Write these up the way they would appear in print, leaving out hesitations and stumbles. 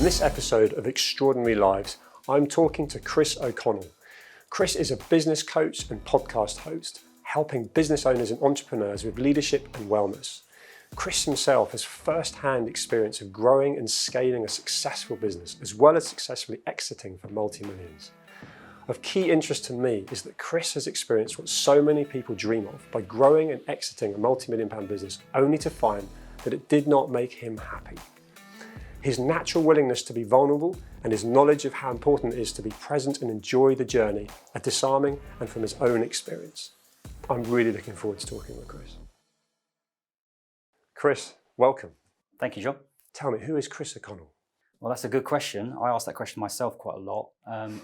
On this episode of Extraordinary Lives, I'm talking to Chris O Connell. Chris is a business coach and podcast host, helping business owners and entrepreneurs with leadership and wellness. Chris himself has first-hand experience of growing and scaling a successful business, as well as successfully exiting for multi-millions. Of key interest to me is that Chris has experienced what so many people dream of by growing and exiting a multi-million pound business, only to find that it did not make him happy. His natural willingness to be vulnerable and his knowledge of how important it is to be present and enjoy the journey are disarming and from his own experience. I'm really looking forward to talking with Chris. Chris, welcome. Thank you, John. Tell me, who is Chris O Connell? Well, that's a good question. I ask that question myself quite a lot.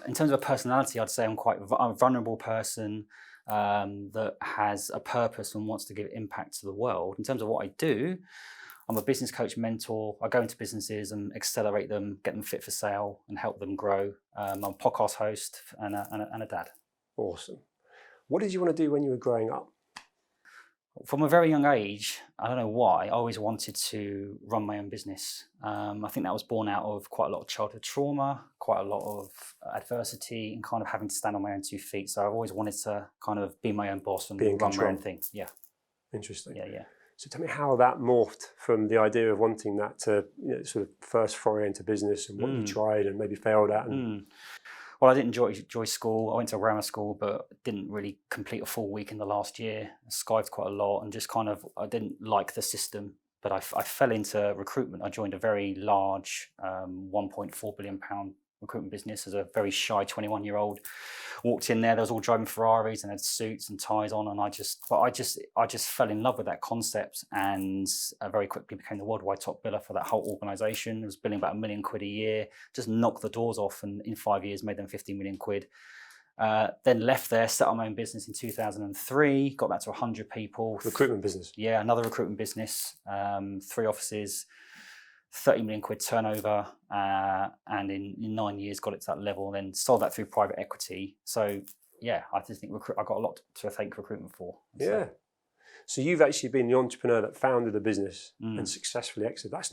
In terms of personality, I'd say I'm quite a vulnerable person that has a purpose and wants to give impact to the world. In terms of what I do, I'm a business coach, mentor. I go into businesses and accelerate them, get them fit for sale and help them grow. I'm a podcast host and a dad. Awesome. What did you want to do when you were growing up? From a very young age, I don't know why, I always wanted to run my own business. I think that was born out of quite a lot of childhood trauma, quite a lot of adversity, and kind of having to stand on my own 2 feet. So I've always wanted to kind of be my own boss and run my own thing. Yeah. Interesting. Yeah. So tell me how that morphed from the idea of wanting that to sort of first foray into business and what you tried and maybe failed at. Well, I didn't enjoy school. I went to grammar school, but didn't really complete a full week in the last year. I skived quite a lot and just kind of, I didn't like the system, but I fell into recruitment. I joined a very large £1.4 billion recruitment business as a very shy 21-year-old. Walked in there was all driving Ferraris and had suits and ties on, and I just fell in love with that concept, and very quickly became the worldwide top biller for that whole organisation. I was billing about £1 million a year, just knocked the doors off, and in 5 years made them 15 million quid. Then left there, set up my own business in 2003, got that to 100 people. Recruitment business? Yeah, another recruitment business, 3 offices, 30 million quid turnover, and in 9 years got it to that level, and then sold that through private equity. So yeah, I just think I got a lot to thank recruitment for. Yeah. So you've actually been the entrepreneur that founded the business and successfully exited. That's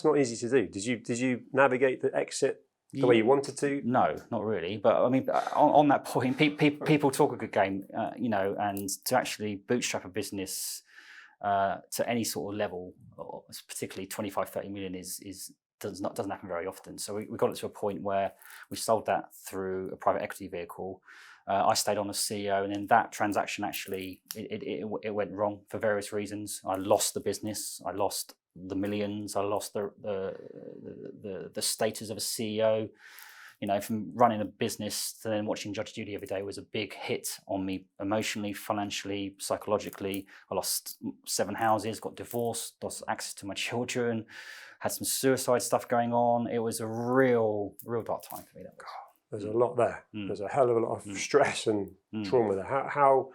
not easy to do. Did you navigate the exit the way you wanted to? No, not really. But I mean, on that point, people talk a good game, and to actually bootstrap a business to any sort of level, particularly 25, 30 million doesn't happen very often. So we got it to a point where we sold that through a private equity vehicle. I stayed on as CEO, and then that transaction actually it went wrong for various reasons. I lost the business, I lost the millions, I lost the status of a CEO. From running a business to then watching Judge Judy every day was a big hit on me emotionally, financially, psychologically. I lost 7 houses, got divorced, lost access to my children, had some suicide stuff going on. It was a real dark time for me. There's a lot there. There's a hell of a lot of stress and trauma there. How,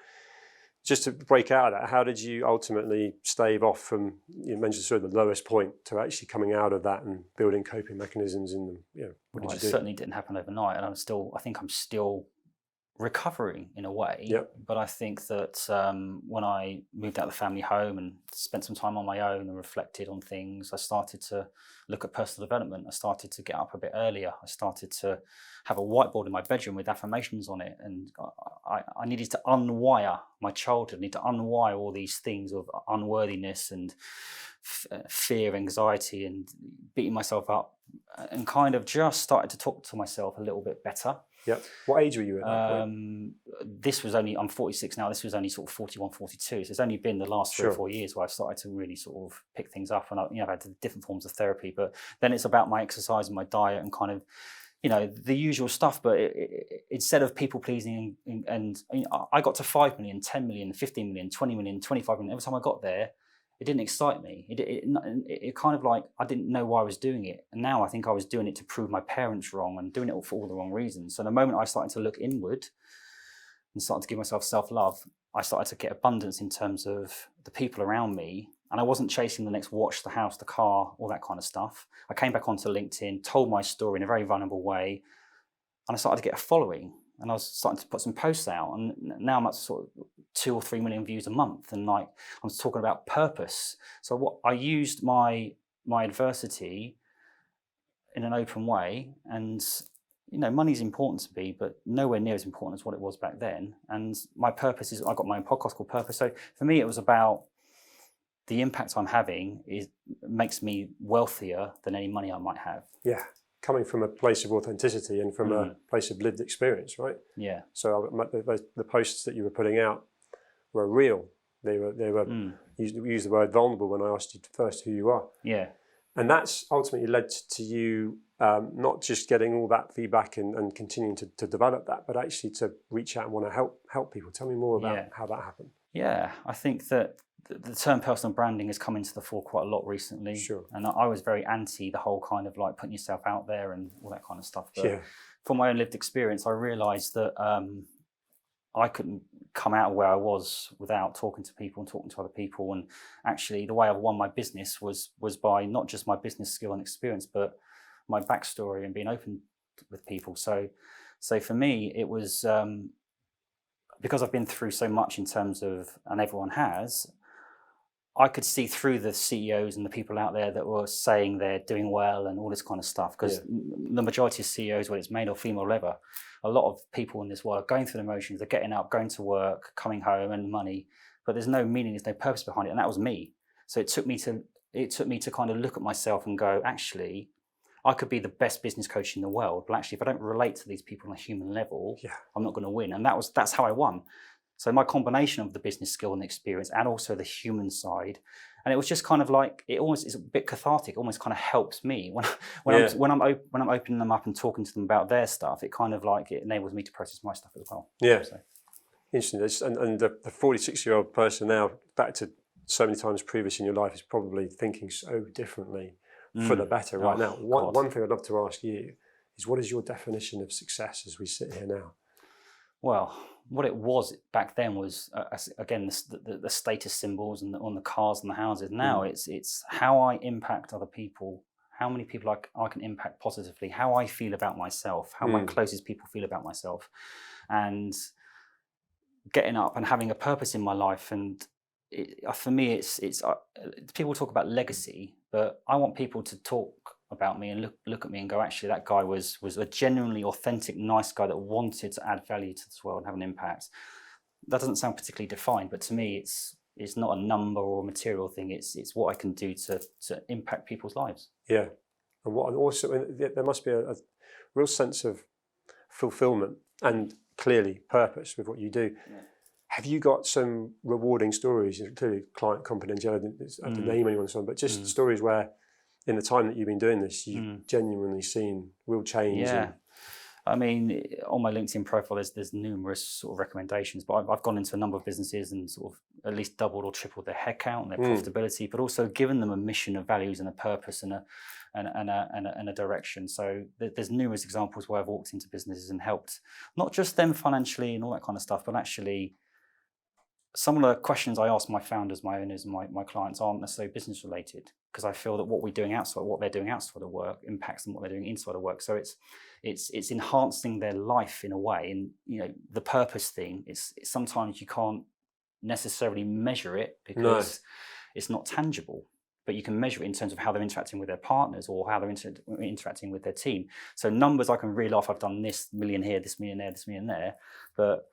just to break out of that, how did you ultimately stave off from, you mentioned sort of the lowest point, to actually coming out of that and building coping mechanisms in them? What did you do? It certainly didn't happen overnight, and I think I'm still recovering in a way. Yep. But I think that when I moved out of the family home and spent some time on my own and reflected on things, I started to look at personal development. I started to get up a bit earlier. I started to have a whiteboard in my bedroom with affirmations on it, and I needed to unwire my childhood. I need to unwire all these things of unworthiness and fear, anxiety, and beating myself up, and kind of just started to talk to myself a little bit better. Yep. What age were you at that point? I'm 46 now, this was only sort of 41, 42. So it's only been the last 3 or 4 years where I've started to really sort of pick things up, and I've had different forms of therapy, but then it's about my exercise and my diet and kind of, the usual stuff. But instead of people pleasing and I got to 5 million, 10 million, 15 million, 20 million, 25 million. Every time I got there, it didn't excite me. It kind of like, I didn't know why I was doing it. And now I think I was doing it to prove my parents wrong and doing it for all the wrong reasons. So the moment I started to look inward and started to give myself self-love, I started to get abundance in terms of the people around me. And I wasn't chasing the next watch, the house, the car, all that kind of stuff. I came back onto LinkedIn, told my story in a very vulnerable way, and I started to get a following. And I was starting to put some posts out, and now I'm at sort of 2 or 3 million views a month. And like, I'm talking about purpose. So what I used my adversity in an open way. And money's important to me, but nowhere near as important as what it was back then. And my purpose is, I got my own podcast called Purpose. So for me, it was about the impact I'm having makes me wealthier than any money I might have. Yeah, coming from a place of authenticity and from a place of lived experience, right? Yeah. So the posts that you were putting out were real. They were. You used the word vulnerable when I asked you first who you are. Yeah. And that's ultimately led to you not just getting all that feedback and continuing to develop that, but actually to reach out and want to help people. Tell me more about how that happened. Yeah, I think that the term personal branding has come into the fore quite a lot recently. Sure. And I was very anti the whole kind of like putting yourself out there and all that kind of stuff. But from my own lived experience, I realised that I couldn't come out of where I was without talking to people and talking to other people. And actually, the way I've won my business was by not just my business skill and experience, but my backstory and being open with people. So for me, it was because I've been through so much in terms of, and everyone has, I could see through the CEOs and the people out there that were saying they're doing well and all this kind of stuff. Because the majority of CEOs, whether it's male or female or whatever, a lot of people in this world are going through the motions. They're getting up, going to work, coming home, and money, but there's no meaning, there's no purpose behind it. And that was me. So it took me to kind of look at myself and go, actually, I could be the best business coach in the world, but actually, if I don't relate to these people on a human level, I'm not going to win. And that's how I won. So my combination of the business skill and experience, and also the human side, and it was just kind of like, it almost is a bit cathartic. It almost kind of helps me when I'm opening them up and talking to them about their stuff. It kind of like, it enables me to process my stuff as well. Yeah, so. Interesting. And the 46-year-old person now, back to so many times previous in your life, is probably thinking so differently for the better right now. One thing I'd love to ask you is, what is your definition of success as we sit here now? Well, what it was back then was, again, the status symbols and on the cars and the houses. Now it's how I impact other people, how many people I can impact positively, how I feel about myself, how my closest people feel about myself, and getting up and having a purpose in my life. And for me, it's people talk about legacy, but I want people to talk about me and look at me and go, actually, that guy was a genuinely authentic, nice guy that wanted to add value to this world and have an impact. That doesn't sound particularly defined, but to me, it's not a number or a material thing. It's what I can do to impact people's lives. Yeah, and also there must be a real sense of fulfillment and clearly purpose with what you do. Yeah. Have you got some rewarding stories? Clearly, client confidentiality, I have to name anyone, but just stories where, in the time that you've been doing this, you've genuinely seen real change. Yeah. I mean, on my LinkedIn profile, there's numerous sort of recommendations, but I've gone into a number of businesses and sort of at least doubled or tripled their headcount and their profitability, but also given them a mission, a values, and a purpose and a direction. So there's numerous examples where I've walked into businesses and helped not just them financially and all that kind of stuff, but actually some of the questions I ask my founders, my owners, and my clients aren't necessarily business related, because I feel that what they're doing outside of work impacts on what they're doing inside of work. So it's enhancing their life in a way. And the purpose thing is sometimes you can't necessarily measure it because it's not tangible, but you can measure it in terms of how they're interacting with their partners or how they're interacting with their team. So numbers I can reel off. I've done this million here, this million there, this million there, but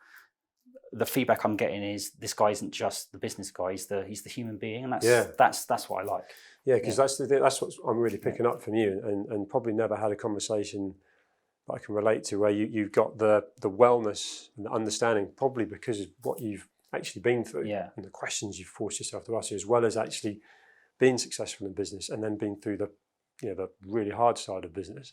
the feedback I'm getting is this guy isn't just the business guy; he's the human being, and that's what I like. Yeah, because that's what I'm really picking up from you, and probably never had a conversation that I can relate to where you've got the wellness and the understanding, probably because of what you've actually been through and the questions you've forced yourself to ask, as well as actually being successful in business and then being through the really hard side of business.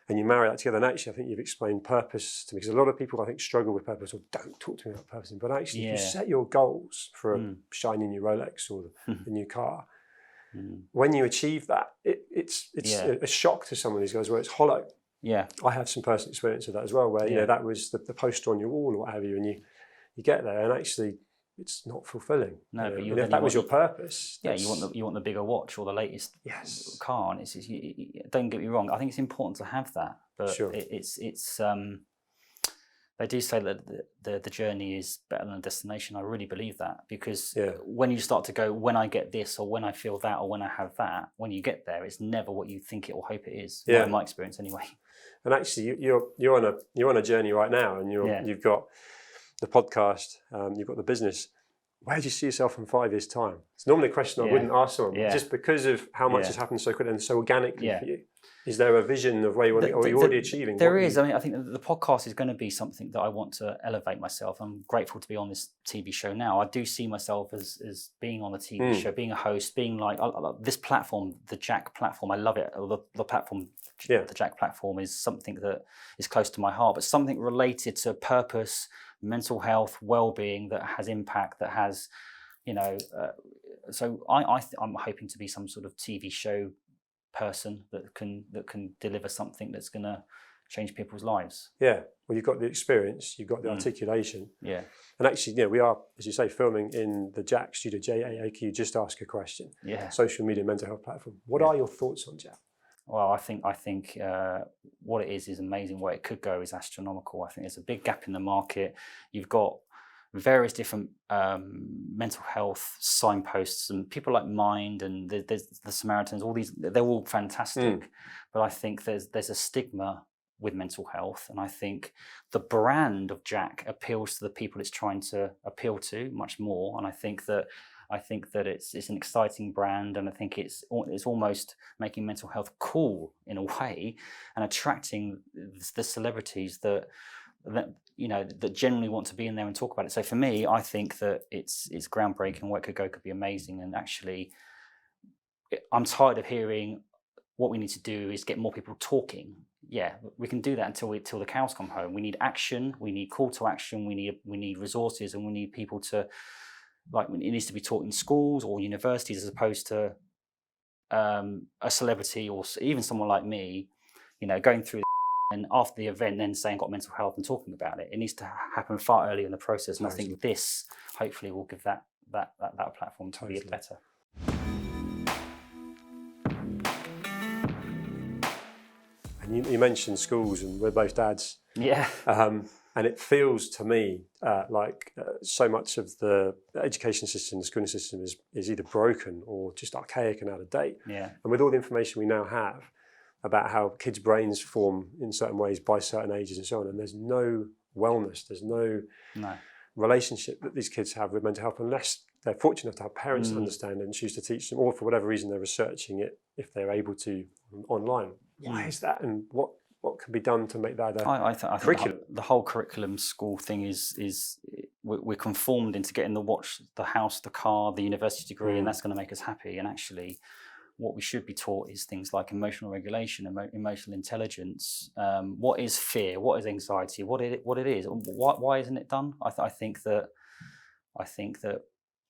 And you marry that together, and actually I think you've explained purpose to me, because a lot of people I think struggle with purpose or don't talk to me about purpose, but actually if you set your goals for a shiny new Rolex or the new car, when you achieve that, it's a shock to someone who goes, well, it's hollow. Yeah, I have some personal experience of that as well, where that was the poster on your wall or what have you, and you get there and actually it's not fulfilling. No, but if that was your purpose, you want the bigger watch or the latest car, and don't get me wrong. I think it's important to have that, but it's They do say that the journey is better than the destination. I really believe that, because when you start to go, when I get this, or when I feel that, or when I have that, when you get there, it's never what you think it or hope it is. Yeah. In my experience, anyway. And actually, you're on a journey right now, and you've got the podcast, you've got the business. Where do you see yourself in 5 years' time? It's normally a question I wouldn't ask someone, just because of how much has happened so quickly and so organically for you. Is there a vision of where you want to, or are you already achieving? There is. I mean, I think the podcast is going to be something that I want to elevate myself. I'm grateful to be on this TV show now. I do see myself as being on the TV show, being a host, being like this platform, the Jack platform. I love it. The platform, the Jack platform, is something that is close to my heart, but something related to purpose, mental health, well-being, that has impact, that has, so I'm hoping to be some sort of TV show person that can deliver something that's going to change people's lives. Yeah, well, you've got the experience, you've got the articulation. Yeah. And actually, we are, as you say, filming in the Jack studio, JAAQ, Just Ask a Question. Yeah. Social media mental health platform. What are your thoughts on Jack? Well, I think what it is amazing. Where it could go is astronomical. I think there's a big gap in the market. You've got various different mental health signposts, and people like Mind, and there's the Samaritans. All these, they're all fantastic. But I think there's a stigma with mental health, and I think the brand of Jack appeals to the people it's trying to appeal to much more. And I think that it's an exciting brand, and I think it's almost making mental health cool in a way, and attracting the celebrities that generally want to be in there and talk about it. So for me, I think that it's groundbreaking. Where it could be amazing. And actually, I'm tired of hearing what we need to do is get more people talking. Yeah, we can do that until the cows come home. We need action. We need call to action. We need resources, and we need people to, it needs to be taught in schools or universities, as opposed to a celebrity or even someone like me, going through and after the event then saying got mental health and talking about it. It needs to happen far earlier in the process. And I think this hopefully will give that platform to be better. And you mentioned schools, and we're both dads. Yeah. And it feels to me like so much of the education system, the schooling system is either broken or just archaic and out of date. Yeah. And with all the information we now have about how kids' brains form in certain ways by certain ages and so on, and there's no wellness, there's no relationship that these kids have with mental health, unless they're fortunate enough to have parents that understand and choose to teach them, or for whatever reason they're researching it if they're able to online. Why is that, and what can be done to make that I think the whole curriculum school thing is we're conformed into getting the watch, the house, the car, the university degree, and that's going to make us happy. And actually, what we should be taught is things like emotional regulation, emotional intelligence. What is fear? What is anxiety? What it is? Why isn't it done? I think that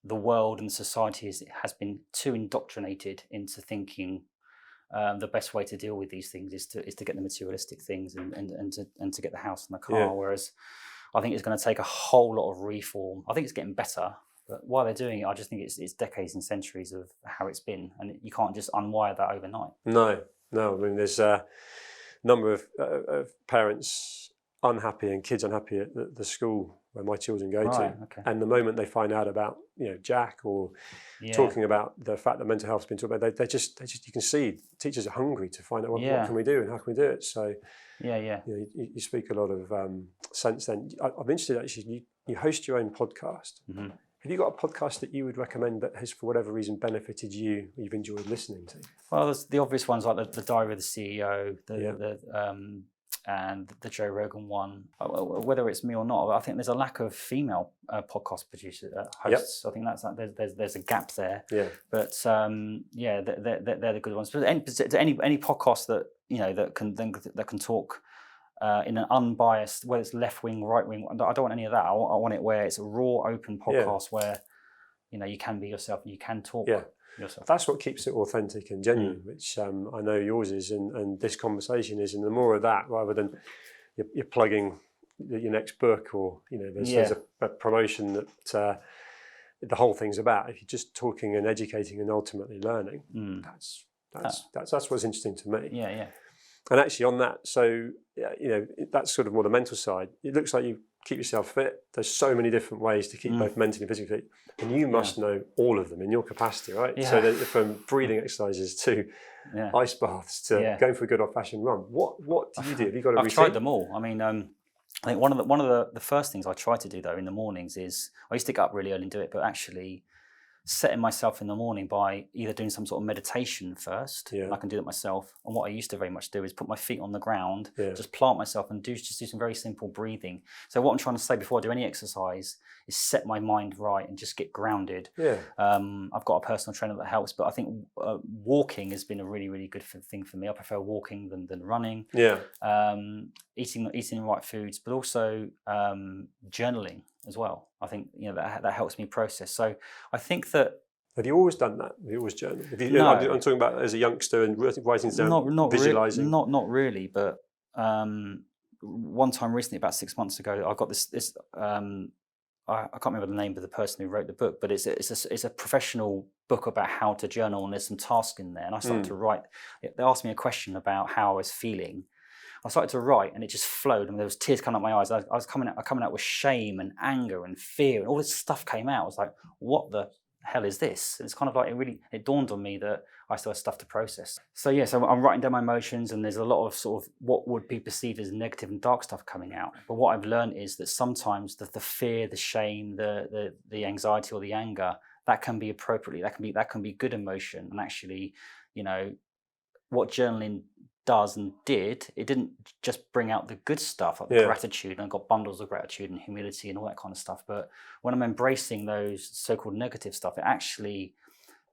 the world and society has been too indoctrinated into thinking the best way to deal with these things is to get the materialistic things and to get the house and the car. Yeah. Whereas I think it's going to take a whole lot of reform. I think it's getting better. But while they're doing it, I just think it's decades and centuries of how it's been, and you can't just unwire that overnight. No. I mean, there's a number of parents unhappy and kids unhappy at the school where my children go to, and the moment they find out about Jack or talking about the fact that mental health's been talked about, they just you can see teachers are hungry to find out what can we do and how can we do it. So you speak a lot of sense. Then I'm interested, actually. You host your own podcast. Mm-hmm. Have you got a podcast that you would recommend that has, for whatever reason, benefited you, you've enjoyed listening to? Well, there's the obvious ones like the Diary of the CEO, and the Joe Rogan one. Whether it's me or not, I think there's a lack of female podcast producers, hosts. Yep. I think there's a gap there. Yeah. But they're the good ones. But any podcast that can talk in an unbiased, whether it's left wing, right wing. I don't want any of that. I want it where it's a raw, open podcast where you can be yourself and you can talk yourself. That's what keeps it authentic and genuine, which I know yours is, and this conversation is. And the more of that, rather than you're plugging your next book or there's a promotion that the whole thing's about. If you're just talking and educating and ultimately learning, that's what's interesting to me. Yeah. And actually on that, so that's sort of more the mental side. It looks like you keep yourself fit. There's so many different ways to keep both mentally and physically fit, and you must know all of them in your capacity, right? Yeah. So that from breathing exercises to ice baths to going for a good old-fashioned run. What do you do? Have you got a routine? I've tried them all. I mean, I think one of the first things I try to do though in the mornings is I used to get up really early and do it, but actually setting myself in the morning by either doing some sort of meditation first. I can do that myself. And what I used to very much do is put my feet on the ground, just plant myself and just do some very simple breathing. So what I'm trying to say before I do any exercise is set my mind right and just get grounded. I've got a personal trainer that helps, but I think walking has been a really, really good thing for me. I prefer walking than running. Eating the right foods, but also journaling as well. I think that helps me process. So I think that. Have you always done that? Have you always journaled? No. I'm talking about as a youngster and writing down, visualizing. Not really, but one time recently, about 6 months ago, I got this. I can't remember the name of the person who wrote the book, but it's a professional book about how to journal, and there's some tasks in there. And I started to write. They asked me a question about how I was feeling. I started to write, and it just flowed, and there was tears coming out my eyes. I was coming out with shame and anger and fear, and all this stuff came out. I was like, "What the hell is this?" And it's kind of like it dawned on me that I still had stuff to process. So I'm writing down my emotions, and there's a lot of sort of what would be perceived as negative and dark stuff coming out. But what I've learned is that sometimes the fear, the shame, the anxiety or the anger, that can be appropriately, that can be good emotion. And actually, what journaling does and it didn't just bring out the good stuff, like the gratitude, and I got bundles of gratitude and humility and all that kind of stuff. But when I'm embracing those so-called negative stuff, it actually,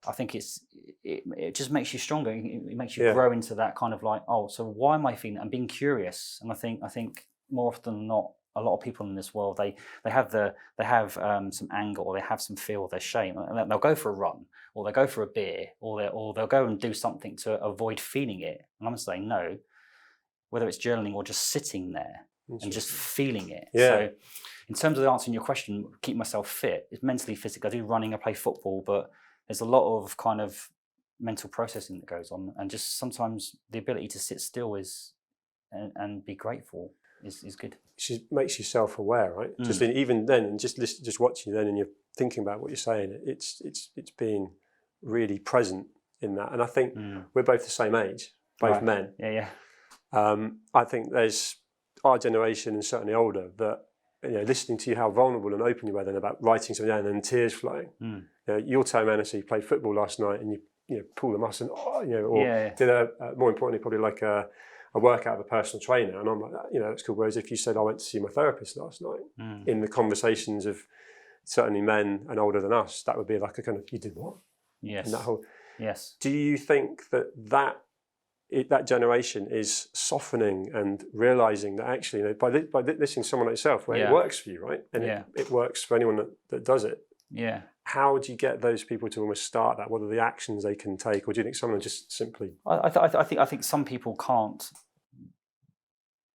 I think it just makes you stronger. It makes you grow into that kind of like, oh, so why am I feeling? I'm being curious. And I think more often than not, a lot of people in this world, they have some anger, or they have some fear, or their shame, and they'll go for a run, or they'll go for a beer, or they'll go and do something to avoid feeling it. And I'm saying no, whether it's journaling or just sitting there and just feeling it. So in terms of answering your question, keep myself fit, it's mentally, physically. I do running, I play football, but there's a lot of kind of mental processing that goes on, and just sometimes the ability to sit still and be grateful is good. It makes you self-aware, right? Just even then, and just watching you then, and you're thinking about what you're saying. It's being really present in that. And I think we're both the same age, both men. I think there's our generation, and certainly older, that listening to you, how vulnerable and open you were then about writing something down and then tears flowing. Your time, Anna, so you played football last night and you pulled the muscle, did more importantly probably like a workout of a personal trainer, and I'm like, that's cool. Whereas if you said I went to see my therapist last night, in the conversations of certainly men and older than us, that would be like a kind of, you did what? Yes. Yes. Do you think that generation is softening and realizing that actually, by listening to someone like yourself, where it works for you, right? And it works for anyone that does it. Yeah. How do you get those people to almost start that? What are the actions they can take, or do you think someone just simply? I think some people can't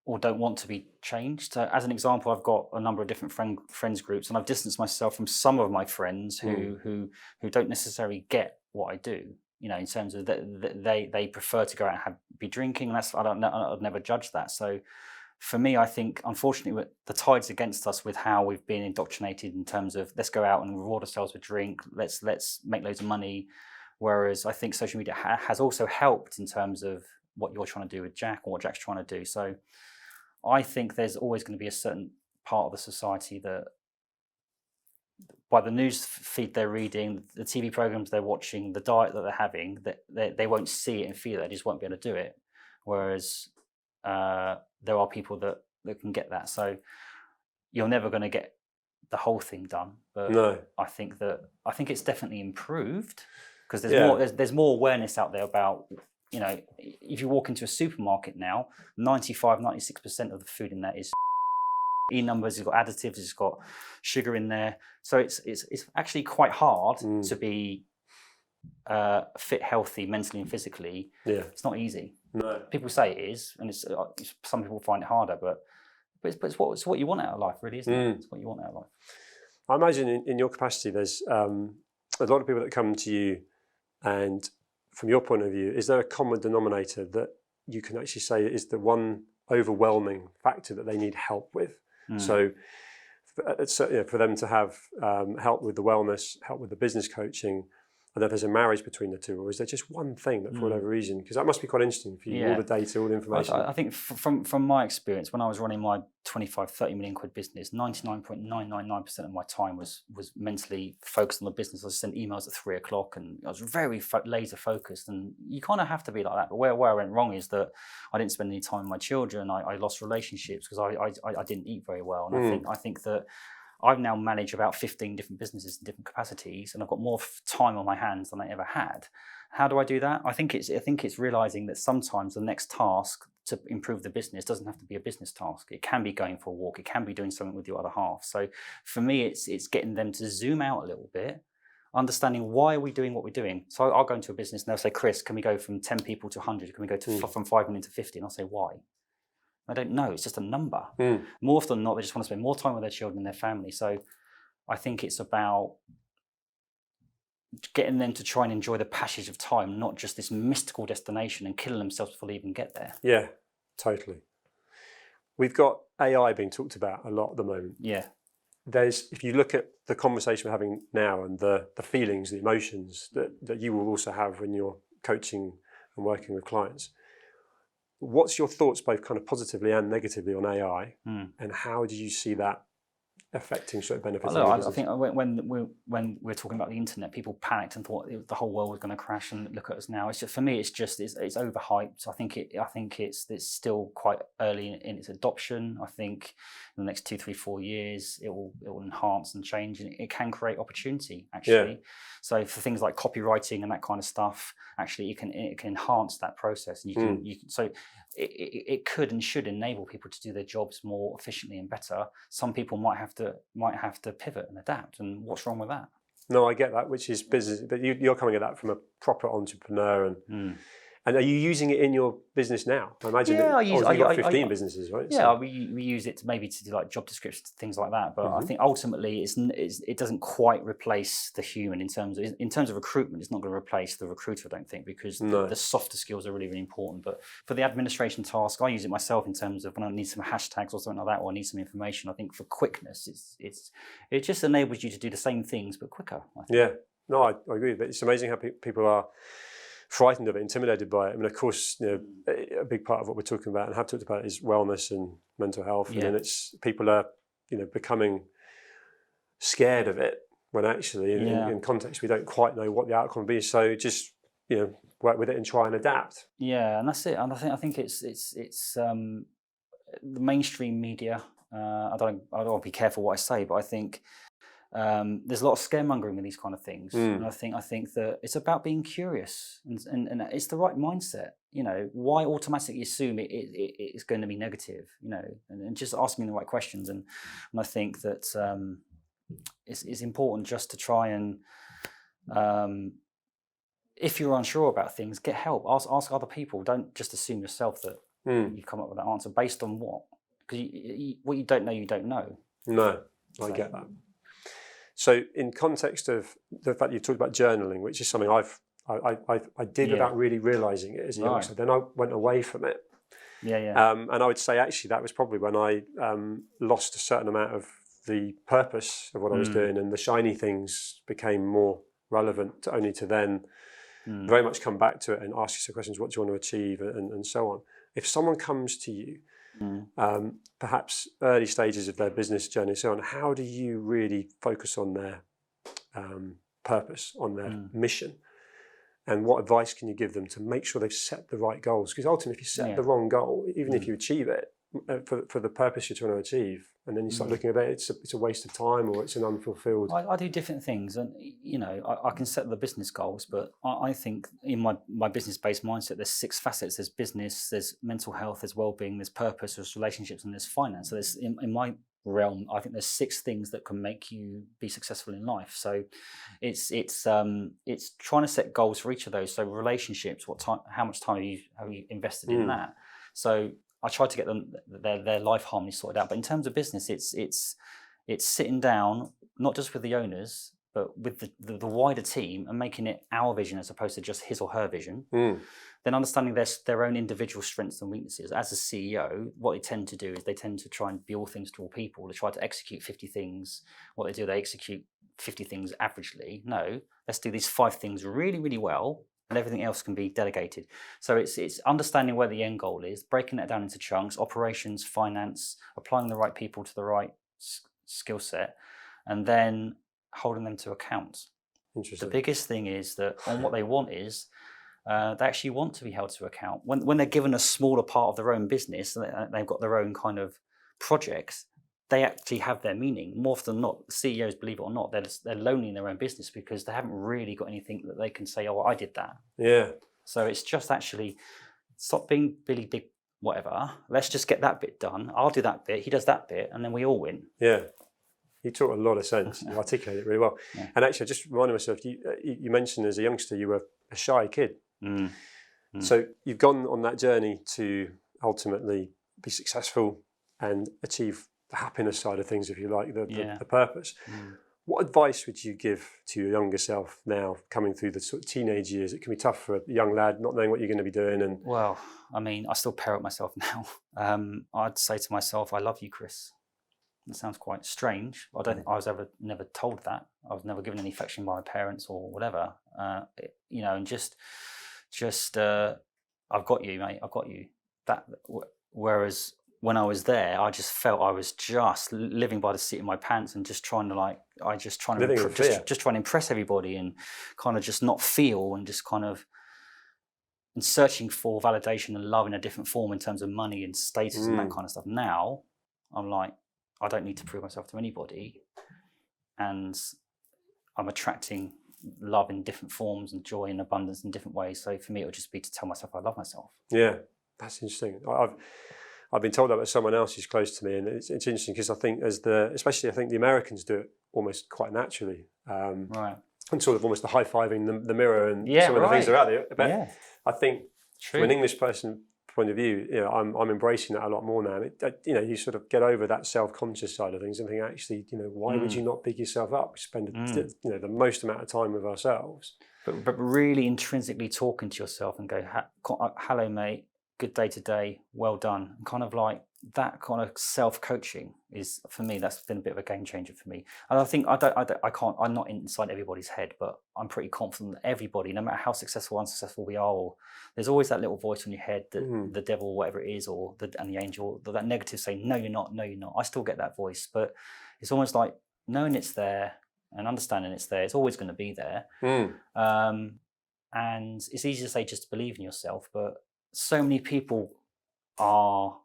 or don't want to be changed. As an example, I've got a number of different friends groups, and I've distanced myself from some of my friends who don't necessarily get what I do. In terms of they prefer to go out and be drinking, and I'd never judge that. So for me, I think, unfortunately, the tide's against us with how we've been indoctrinated in terms of let's go out and reward ourselves with drink, let's make loads of money. Whereas I think social media has also helped in terms of what you're trying to do with Jack, or what Jack's trying to do. So I think there's always going to be a certain part of the society that, by the news feed they're reading, the TV programs they're watching, the diet that they're having, that they won't see it and feel it, they just won't be able to do it. Whereas there are people that can get that. So you're never going to get the whole thing done. But no. I think it's definitely improved, because there's more awareness out there about, if you walk into a supermarket now, 95-96% of the food in there is numbers, it's got additives, it's got sugar in there. So it's actually quite hard to be fit, healthy, mentally and physically. Yeah. It's not easy. No. People say it is, and some people find it harder, but it's what you want out of life, really, isn't it? It's what you want out of life. I imagine in your capacity, there's a lot of people that come to you, and from your point of view, is there a common denominator that you can actually say is the one overwhelming factor that they need help with. So for them to have help with the wellness, help with the business coaching, I don't know if there's a marriage between the two, or is there just one thing that for whatever reason, because that must be quite interesting for you, all the data, all the information. I think from my experience, when I was running my 25, 30 million quid business, 99.999% of my time was mentally focused on the business. I sent emails at 3 o'clock and I was very laser focused, and you kind of have to be like that. But where I went wrong is that I didn't spend any time with my children. I lost relationships because I didn't eat very well. And I think that I've now managed about 15 different businesses in different capacities, and I've got more time on my hands than I ever had. How do I do that? I think it's realizing that sometimes the next task to improve the business doesn't have to be a business task. It can be going for a walk. It can be doing something with your other half. So for me, it's getting them to zoom out a little bit, understanding why are we doing what we're doing. So I'll go into a business and they'll say, Chris, can we go from 10 people to 100? Can we go from 5 million to 50? And I'll say, why? I don't know. It's just a number. More often than not, they just want to spend more time with their children and their family. So I think it's about getting them to try and enjoy the passage of time, not just this mystical destination and killing themselves before they even get there. Yeah, totally. We've got AI being talked about a lot at the moment. Yeah. If you look at the conversation we're having now and the feelings, the emotions that you will also have when you're coaching and working with clients, what's your thoughts, both kind of positively and negatively, on AI, and how do you see that affecting certain benefits? I think when we're talking about the internet, people panicked and thought the whole world was going to crash. And look at us now. It's just, for me, it's overhyped. I think it's still quite early in its adoption. I think in the next 2, 3, 4 years, it will enhance and change, and it can create opportunity actually. Yeah. So for things like copywriting and that kind of stuff, actually, it can enhance that process, and you can. So it could and should enable people to do their jobs more efficiently and better. Some people might have to pivot and adapt, and what's wrong with that? No, I get that, which is business, but you're coming at that from a proper entrepreneur, and are you using it in your business now? I imagine. Yeah, you've got 15 businesses, right? Yeah, so we use it to do like job descriptions, things like that. But I think ultimately, it doesn't quite replace the human in terms of recruitment. It's not going to replace the recruiter, I don't think, because the softer skills are really, really important. But for the administration task, I use it myself in terms of when I need some hashtags or something like that, or I need some information. I think for quickness, it just enables you to do the same things but quicker. I think. Yeah, no, I agree. But it's amazing how people are frightened of it, intimidated by it. I mean, of course, a big part of what we're talking about and have talked about is wellness and mental health, and then it's people are, becoming scared of it when actually, in context, we don't quite know what the outcome will be. So just work with it and try and adapt. Yeah, and that's it. And I think it's the mainstream media. I don't want to be careful what I say, but I think. There's a lot of scaremongering in these kind of things, and I think that it's about being curious, and it's the right mindset. Why automatically assume it's going to be negative? And just asking the right questions, and I think that it's important just to try and, if you're unsure about things, get help. Ask other people. Don't just assume yourself that you come up with that answer based on what, because what you don't know, you don't know. No, I get that. So in context of the fact you've talked about journaling, which is something I did without really realising it as a youngster, then I went away from it. And I would say actually that was probably when I lost a certain amount of the purpose of what I was doing, and the shiny things became more relevant only to then very much come back to it and ask yourself questions, what do you want to achieve, and so on. If someone comes to you, perhaps early stages of their business journey and so on, how do you really focus on their purpose, on their mission? And what advice can you give them to make sure they've set the right goals? Because ultimately, if you set the wrong goal, even if you achieve it for the purpose you're trying to achieve, and then you start looking at it, it's a waste of time, or it's an unfulfilled. I do different things, and I can set the business goals, but I think in my business-based mindset, there's 6 facets. There's business, there's mental health, there's well-being, there's purpose, there's relationships, and there's finance. So there's in my realm, I think there's 6 things that can make you be successful in life. So it's trying to set goals for each of those. So relationships, how much time have you invested in that? So I try to get them their life harmony sorted out. But in terms of business, it's sitting down, not just with the owners, but with the wider team and making it our vision as opposed to just his or her vision, then understanding their own individual strengths and weaknesses. As a CEO, what they tend to do is they tend to try and be all things to all people. They try to execute 50 things. What they do, they execute 50 things averagely. No, let's do these 5 things really, really well, and everything else can be delegated. So it's understanding where the end goal is, breaking that down into chunks, operations, finance, applying the right people to the right skill set, and then holding them to account. Interesting. The biggest thing is that, and what they want is, they actually want to be held to account. When they're given a smaller part of their own business, they've got their own kind of projects, they actually have their meaning. More often than not, CEOs, believe it or not, they're lonely in their own business because they haven't really got anything that they can say, oh, I did that. Yeah. So it's just actually, stop being Billy Big whatever. Let's just get that bit done. I'll do that bit, he does that bit, and then we all win. Yeah. You talk a lot of sense. You articulate it really well. Yeah. And actually, I just reminded myself, you mentioned as a youngster you were a shy kid. So you've gone on that journey to ultimately be successful and achieve the happiness side of things, if you like, the purpose. What advice would you give to your younger self now, coming through the sort of teenage years? It can be tough for a young lad not knowing what you're going to be doing. And well, I mean, I still parrot myself now. I'd say to myself, I love you, Chris. It sounds quite strange. I don't think I was never told that. I was never given any affection by my parents or whatever. And just I've got you, mate. I've got you. Whereas when I was there, I just felt I was just living by the seat of my pants and just trying to impress everybody and kind of just not feel and just kind of and searching for validation and love in a different form in terms of money and status and that kind of stuff. Now I'm like, I don't need to prove myself to anybody, and I'm attracting love in different forms and joy and abundance in different ways. So for me, it would just be to tell myself I love myself. Yeah, that's interesting. I've been told that by someone else who's close to me, and it's interesting because I think especially I think the Americans do it almost quite naturally. Right. And sort of almost the high-fiving the mirror and some of the things that are out there. But I think from an English person point of view, I'm embracing that a lot more now. You sort of get over that self-conscious side of things and think, actually, why would you not big yourself up? Spend the most amount of time with ourselves. But really intrinsically talking to yourself and go, hello, mate, good day today, well done. And kind of like that kind of self-coaching is, for me, that's been a bit of a game changer for me. And I think I'm not inside everybody's head, but I'm pretty confident that everybody, no matter how successful or unsuccessful we are, there's always that little voice in your head that the devil, whatever it is, and the angel, that negative saying, no, you're not, no, you're not. I still get that voice, but it's almost like knowing it's there and understanding it's there. It's always going to be there. And it's easy to say just to believe in yourself, but so many people are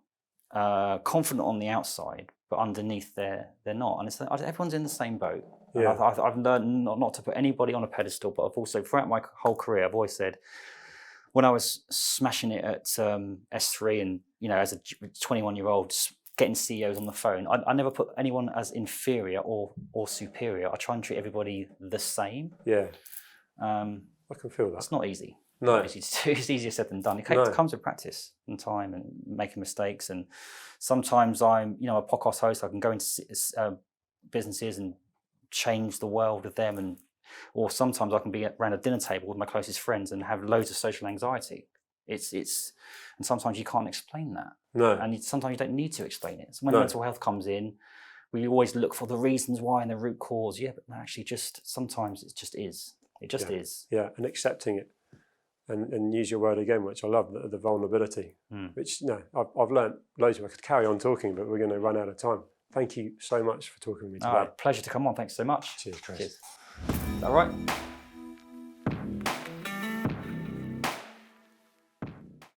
confident on the outside, but underneath they're not. And everyone's in the same boat. Yeah. I've learned not to put anybody on a pedestal, but I've also, throughout my whole career, I've always said, when I was smashing it at S3 and, as a 21-year-old, getting CEOs on the phone, I never put anyone as inferior or superior. I try and treat everybody the same. Yeah. I can feel that. It's not easy. No. It's easier said than done. It comes with practice and time and making mistakes. And sometimes I'm, a podcast host. I can go into businesses and change the world with them, or sometimes I can be around a dinner table with my closest friends and have loads of social anxiety. And sometimes you can't explain that. No. And sometimes you don't need to explain it. So when mental health comes in, we always look for the reasons why and the root cause. Yeah, but actually, sometimes it just is. It just is. Yeah, and accepting it. And use your word again, which I love, the vulnerability, which I've learned loads of. I could carry on talking, but we're going to run out of time. Thank you so much for talking with me today. Pleasure to come on. Thanks so much. Cheers, Chris. Cheers. Is that all right?